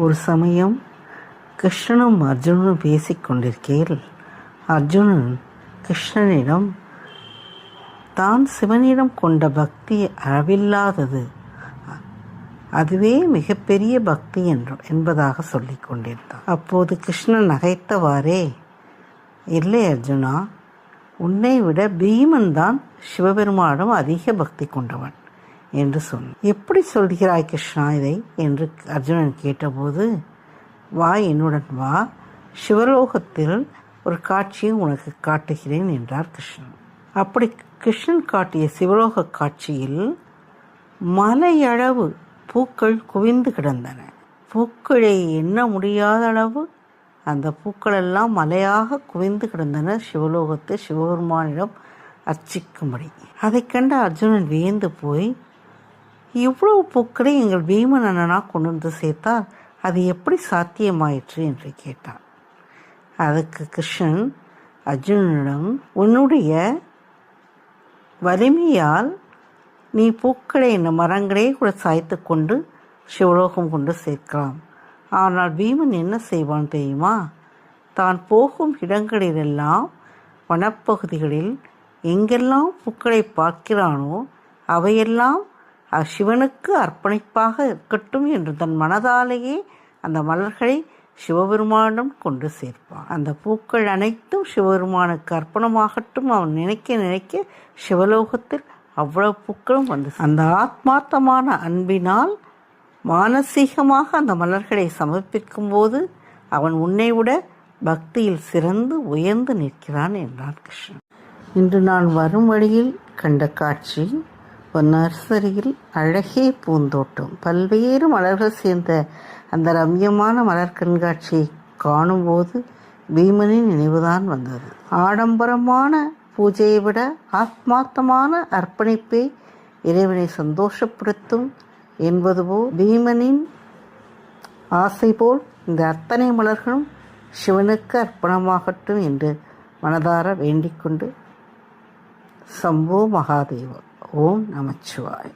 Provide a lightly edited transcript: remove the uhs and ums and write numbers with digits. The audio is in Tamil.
ஒரு சமயம் கிருஷ்ணனும் அர்ஜுனனும் பேசிக்கொண்டிருக்கையில் அர்ஜுனன் கிருஷ்ணனிடம் தான் சிவனிடம் கொண்ட பக்தி அளவில்லாதது, அதுவே மிகப்பெரிய பக்தி என்பதாக சொல்லி கொண்டிருந்தான். அப்போது கிருஷ்ணன் நகைத்தவாறே, இல்லை அர்ஜுனா, உன்னை விட பீமன் தான் சிவபெருமானிடம் அதிக பக்தி கொண்டவன் என்று சொன்னான். எப்படி சொல்கிறாய் கிருஷ்ணா இதை என்று அர்ஜுனன் கேட்டபோது, வா, என்னுடன் வா, சிவலோகத்தில் ஒரு காட்சியை உனக்கு காட்டுகிறேன் என்றார் கிருஷ்ணன். அப்படி கிருஷ்ணன் காட்டிய சிவலோக காட்சியில் மலையளவு பூக்கள் குவிந்து கிடந்தன. பூக்களை எண்ண முடியாத அளவு அந்த பூக்களெல்லாம் மலையாக குவிந்து கிடந்தன சிவலோகத்தை சிவபெருமானிடம் அர்ச்சிக்கும்படி. அதை கண்ட அர்ஜுனன் வியந்து போய், இவ்வளவு பூக்களை எங்கள் பீமன் அண்ணனாக கொண்டு வந்து சேர்த்தால் அது எப்படி சாத்தியமாயிற்று என்று கேட்டான். அதுக்கு கிருஷ்ணன் அர்ஜுனனிடம், உன்னுடைய வலிமையால் நீ பூக்களை இந்த மரங்களே கூட சாய்த்து கொண்டு சிவலோகம் கொண்டு சேர்க்கலாம். ஆனால் பீமன் என்ன செய்வான் தெரியுமா? தான் போகும் இடங்களிலெல்லாம் வனப்பகுதிகளில் எங்கெல்லாம் பூக்களை பார்க்கிறானோ அவையெல்லாம் சிவனுக்கு அர்ப்பணிப்பாக இருக்கட்டும் என்று தன் மனதாலேயே அந்த மலர்களை சிவபெருமானிடம் கொண்டு சேர்ப்பான். அந்த பூக்கள் அனைத்தும் சிவபெருமானுக்கு அர்ப்பணமாகட்டும் அவன் நினைக்க நினைக்க சிவலோகத்தில் அவ்வளவு பூக்களும் வந்து அந்த ஆத்மார்த்தமான அன்பினால் மானசீகமாக அந்த மலர்களை சமர்ப்பிக்கும் போது அவன் உன்னை விட பக்தியில் சிறந்து உயர்ந்து நிற்கிறான் என்றான் கிருஷ்ணன். இன்று நான் வரும் வழியில் கண்ட காட்சி ஒரு நர்சரியில் அழகே பூந்தோட்டம், பல்வேறு மலர்கள் சேர்ந்த அந்த ரம்யமான மலர் கண்காட்சியை காணும்போது பீமனின் நினைவுதான் வந்தது. ஆடம்பரமான பூஜையை விட ஆத்மார்த்தமான அர்ப்பணிப்பை இறைவனை சந்தோஷப்படுத்தும் என்பது போல் பீமனின் ஆசை போல் இந்த அத்தனை மலர்களும் சிவனுக்கு அர்ப்பணமாகட்டும் என்று மனதார வேண்டிக்கொண்டு சம்போ மகாதேவ. ஓம் நமச்சிவாய.